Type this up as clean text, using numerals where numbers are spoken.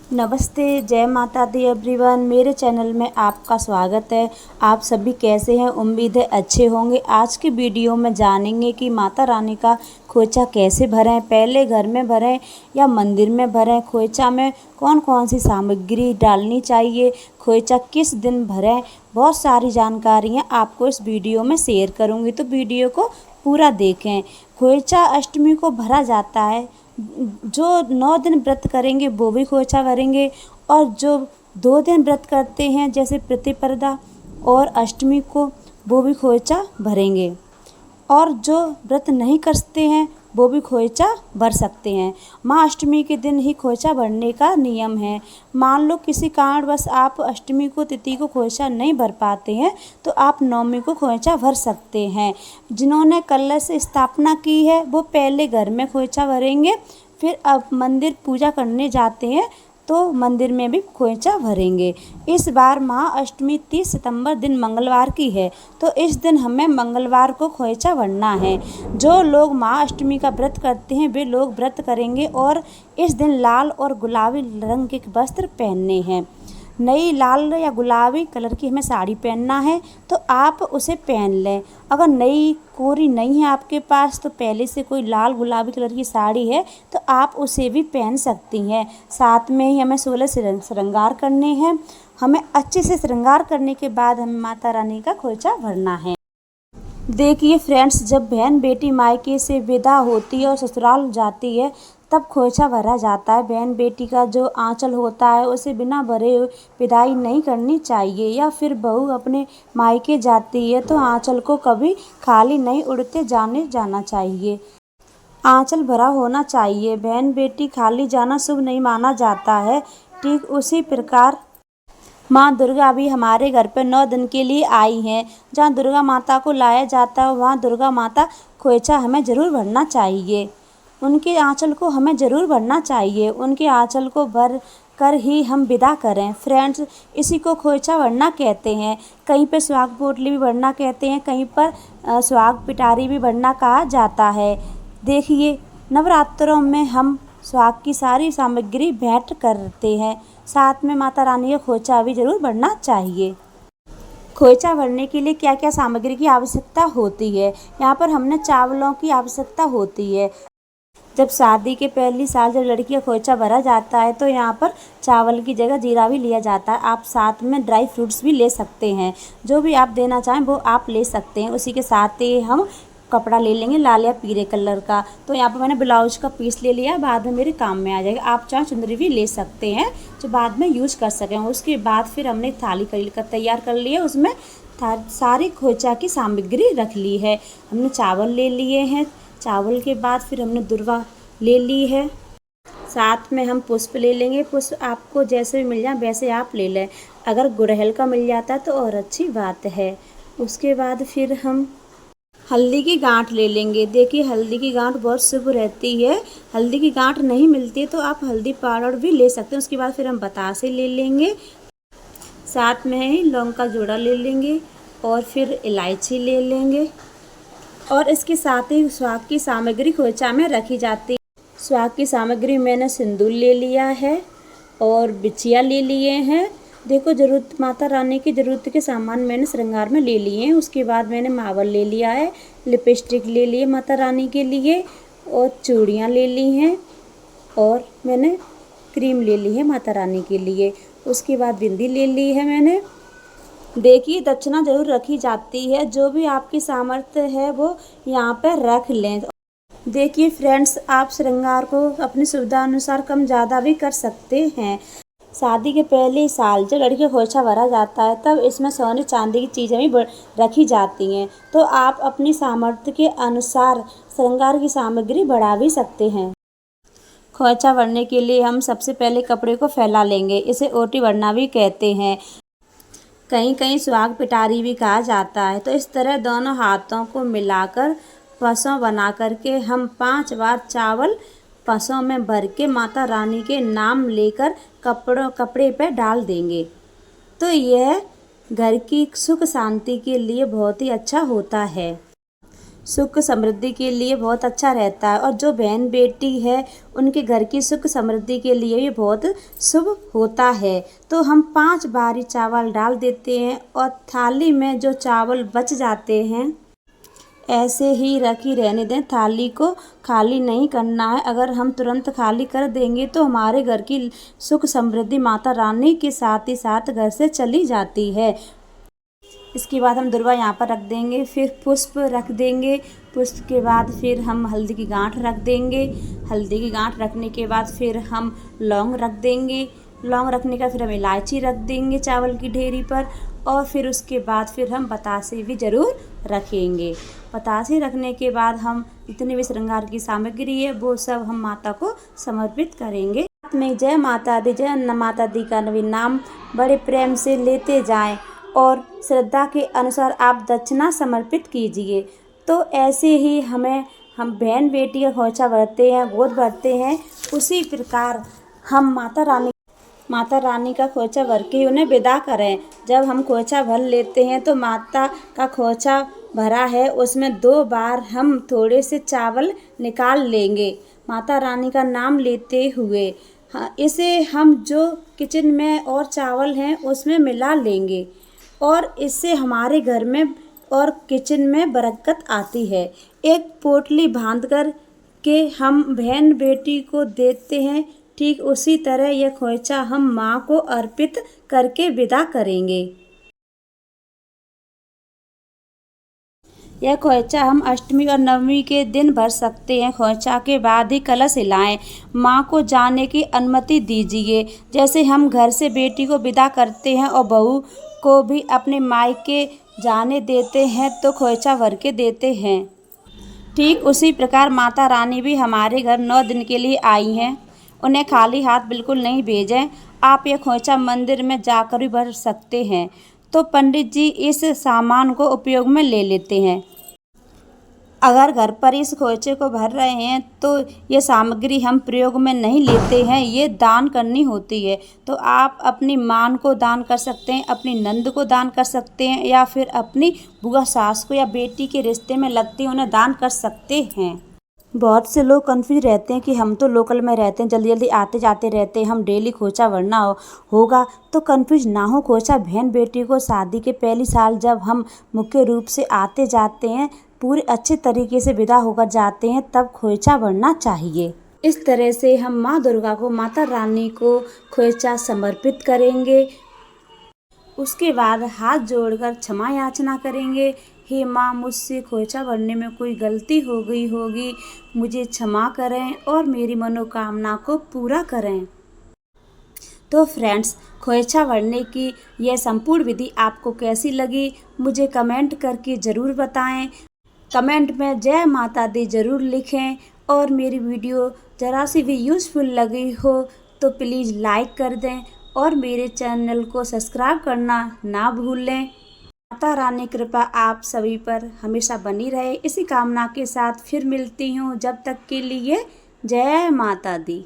नमस्ते, जय माता दी एवरीवन। मेरे चैनल में आपका स्वागत है। आप सभी कैसे हैं? उम्मीद है अच्छे होंगे। आज की वीडियो में जानेंगे कि माता रानी का खोइचा कैसे भरें, पहले घर में भरें या मंदिर में भरें, खोइचा में कौन कौन सी सामग्री डालनी चाहिए, खोइचा किस दिन भरें। बहुत सारी जानकारियाँ आपको इस वीडियो में शेयर करूँगी, तो वीडियो को पूरा देखें। खोइचा अष्टमी को भरा जाता है। जो 9 दिन व्रत करेंगे वो भी खोइचा भरेंगे, और जो 2 दिन व्रत करते हैं जैसे प्रतिपदा और अष्टमी को, वो भी खोइचा भरेंगे। और जो व्रत नहीं करते हैं वो भी खोइचा भर सकते हैं। माँ अष्टमी के दिन ही खोइचा भरने का नियम है। मान लो किसी कारणवश आप अष्टमी को तिथि को खोइचा नहीं भर पाते हैं तो आप नवमी को खोइचा भर सकते हैं। जिन्होंने कलश स्थापना की है वो पहले घर में खोइचा भरेंगे, फिर अब मंदिर पूजा करने जाते हैं तो मंदिर में भी खोइचा भरेंगे। इस बार महाअष्टमी 30 सितंबर दिन मंगलवार की है, तो इस दिन हमें मंगलवार को खोइचा भरना है। जो लोग महाअष्टमी का व्रत करते हैं वे लोग व्रत करेंगे और इस दिन लाल और गुलाबी रंग के वस्त्र पहनने हैं। नई लाल या गुलाबी कलर की हमें साड़ी पहनना है तो आप उसे पहन लें। अगर नई कोरी नहीं है आपके पास तो पहले से कोई लाल गुलाबी कलर की साड़ी है तो आप उसे भी पहन सकती हैं। साथ में ही हमें 16 श्रृंगार करने हैं। हमें अच्छे से श्रृंगार करने के बाद हमें माता रानी का खोइचा भरना है। देखिए फ्रेंड्स, जब बहन बेटी मायके से विदा होती है और ससुराल जाती है तब खोइचा भरा जाता है। बहन बेटी का जो आंचल होता है उसे बिना भरे विदाई नहीं करनी चाहिए। या फिर बहू अपने मायके जाती है तो आंचल को कभी खाली नहीं उड़ते जाना चाहिए। आंचल भरा होना चाहिए। बहन बेटी खाली जाना शुभ नहीं माना जाता है। ठीक उसी प्रकार माँ दुर्गा भी हमारे घर पर 9 दिन के लिए आई हैं। जहाँ दुर्गा माता को लाया जाता है वहाँ दुर्गा माता खोइचा हमें ज़रूर भरना चाहिए। उनके आंचल को हमें ज़रूर भरना चाहिए। उनके आंचल को भर कर ही हम विदा करें। फ्रेंड्स, इसी को खोइचा भरना कहते हैं। कहीं पर सुहाग पोटली भी भरना कहते हैं, कहीं पर सुहाग पिटारी भी भरना कहा जाता है। देखिए, नवरात्रों में हम सुहाग की सारी सामग्री भेंट करते हैं। साथ में माता रानी का खोइचा भी ज़रूर भरना चाहिए। खोइचा भरने के लिए क्या क्या सामग्री की आवश्यकता होती है? यहाँ पर हमने चावलों की आवश्यकता होती है। जब शादी के पहली साल जब लड़की का खोइचा भरा जाता है तो यहाँ पर चावल की जगह जीरा भी लिया जाता है। आप साथ में ड्राई फ्रूट्स भी ले सकते हैं। जो भी आप देना चाहें वो आप ले सकते हैं। उसी के साथ ही हम कपड़ा ले लेंगे लाल या पीले कलर का। तो यहाँ पर मैंने ब्लाउज का पीस ले लिया, बाद में मेरे काम में आ जाएगा। आप चाहे चुंदरी भी ले सकते हैं जो बाद में यूज कर सकें। उसके बाद फिर हमने थाली तैयार कर लिया, उसमें सारी खोइचा की सामग्री रख ली है। हमने चावल ले लिए हैं। चावल के बाद फिर हमने दुर्वा ले ली है। साथ में हम पुष्प ले लेंगे। पुष्प आपको जैसे भी मिल जाए वैसे आप ले लें। अगर गुड़हल का मिल जाता है तो और अच्छी बात है। उसके बाद फिर हम हल्दी की गांठ ले लेंगे। देखिए, हल्दी की गांठ बहुत शुभ रहती है। हल्दी की गांठ नहीं मिलती तो आप हल्दी पाउडर भी ले सकते हैं। उसके बाद फिर हम बतासे ले लेंगे। साथ में ही लौंग का जोड़ा ले लेंगे और फिर इलायची ले लेंगे। और इसके साथ ही सुहाग की सामग्री खोइचा में रखी जाती है। सुहाग की सामग्री मैंने सिंदूर ले लिया है और बिछिया ले लिए हैं। देखो, ज़रूरत माता रानी की ज़रूरत के सामान मैंने श्रृंगार में ले लिए हैं। उसके बाद मैंने मावल ले लिया है, लिपस्टिक ले लिए माता रानी के लिए, और चूड़ियाँ ले ली हैं, और मैंने क्रीम ले ली है माता रानी के लिए। उसके बाद बिंदी ले ली है मैंने। देखिए, दक्षिणा जरूर रखी जाती है। जो भी आपकी सामर्थ्य है वो यहाँ पर रख लें। देखिए फ्रेंड्स, आप श्रृंगार को अपनी सुविधा अनुसार कम ज़्यादा भी कर सकते हैं। शादी के पहले साल जब लड़की का खोइचा भरा जाता है तब इसमें सोने चांदी की चीज़ें भी रखी जाती हैं। तो आप अपनी सामर्थ्य के अनुसार श्रृंगार की सामग्री बढ़ा भी सकते हैं। खोइचा भरने के लिए हम सबसे पहले कपड़े को फैला लेंगे। इसे ओटी भरना भी कहते हैं। कहीं कहीं सुहाग पिटारी भी कहा जाता है। तो इस तरह दोनों हाथों को मिलाकर पसों बना करके हम 5 बार चावल पसों में भर के माता रानी के नाम लेकर कपड़े पे डाल देंगे। तो यह घर की सुख शांति के लिए बहुत ही अच्छा होता है। सुख समृद्धि के लिए बहुत अच्छा रहता है और जो बहन बेटी है उनके घर की सुख समृद्धि के लिए ये बहुत शुभ होता है। तो हम 5 बारी चावल डाल देते हैं और थाली में जो चावल बच जाते हैं ऐसे ही रखी रहने दें, थाली को खाली नहीं करना है। अगर हम तुरंत खाली कर देंगे तो हमारे घर की सुख समृद्धि माता रानी के साथ ही साथ घर से चली जाती है। इसके बाद हम दुर्वा यहाँ पर रख देंगे, फिर पुष्प रख देंगे, पुष्प के बाद फिर हम हल्दी की गांठ रख देंगे, हल्दी की गांठ रखने के बाद फिर हम लौंग रख देंगे, लौंग रखने का फिर हम इलायची रख देंगे चावल की ढेरी पर और फिर उसके बाद फिर हम बतासे भी ज़रूर रखेंगे। बतासे रखने के बाद हम जितनी भी श्रृंगार की सामग्री है वो सब हम माता को समर्पित करेंगे। में जय माता दी, जय अन्ना माता दी का नवीन नाम बड़े प्रेम से लेते जाएं और श्रद्धा के अनुसार आप दक्षिणा समर्पित कीजिए। तो ऐसे ही हम बहन बेटी का खोंचा भरते हैं, गोद भरते हैं, उसी प्रकार हम माता रानी का खोंचा भर के उन्हें विदा करें। जब हम खोंचा भर लेते हैं तो माता का खोंचा भरा है उसमें 2 बार हम थोड़े से चावल निकाल लेंगे माता रानी का नाम लेते हुए। हाँ, इसे हम जो किचन में और चावल हैं उसमें मिला लेंगे और इससे हमारे घर में और किचन में बरकत आती है। एक पोटली बांधकर के हम बहन बेटी को देते हैं, ठीक उसी तरह यह खोंचा हम माँ को अर्पित करके विदा करेंगे। यह खोंचा हम अष्टमी और नवमी के दिन भर सकते हैं। खोंचा के बाद ही कलश हिलाएं। माँ को जाने की अनुमति दीजिए। जैसे हम घर से बेटी को विदा करते हैं और बहू को भी अपने मायके जाने देते हैं तो खोंचा भर के देते हैं, ठीक उसी प्रकार माता रानी भी हमारे घर 9 दिन के लिए आई हैं। उन्हें खाली हाथ बिल्कुल नहीं भेजें। आप यह खोंचा मंदिर में जाकर भी भर सकते हैं। तो पंडित जी इस सामान को उपयोग में ले लेते हैं। अगर घर पर इस खोंचे को भर रहे हैं तो ये सामग्री हम प्रयोग में नहीं लेते हैं, ये दान करनी होती है। तो आप अपनी माँ को दान कर सकते हैं, अपनी नंद को दान कर सकते हैं या फिर अपनी बुआ सास को या बेटी के रिश्ते में लगती उन्हें दान कर सकते हैं। बहुत से लोग कंफ्यूज रहते हैं कि हम तो लोकल में रहते हैं, जल्दी जल्दी आते जाते रहते हैं, हम डेली खोंचा भरना होगा। तो कंफ्यूज ना हो, खोंचा बहन बेटी को शादी के पहली साल जब हम मुख्य रूप से आते जाते हैं, पूरे अच्छे तरीके से विदा होकर जाते हैं, तब खोंचा भरना चाहिए। इस तरह से हम माँ दुर्गा को, माता रानी को खोंचा समर्पित करेंगे। उसके बाद हाथ जोड़कर क्षमा याचना करेंगे। हे माँ, मुझसे खोंचा भरने में कोई गलती हो गई होगी, मुझे क्षमा करें और मेरी मनोकामना को पूरा करें। तो फ्रेंड्स, खोंचा भरने की यह संपूर्ण विधि आपको कैसी लगी मुझे कमेंट करके ज़रूर बताएं। कमेंट में जय माता दी ज़रूर लिखें और मेरी वीडियो ज़रा सी भी यूज़फुल लगी हो तो प्लीज़ लाइक कर दें और मेरे चैनल को सब्सक्राइब करना ना भूलें। माता रानी कृपा आप सभी पर हमेशा बनी रहे, इसी कामना के साथ फिर मिलती हूँ। जब तक के लिए जय माता दी।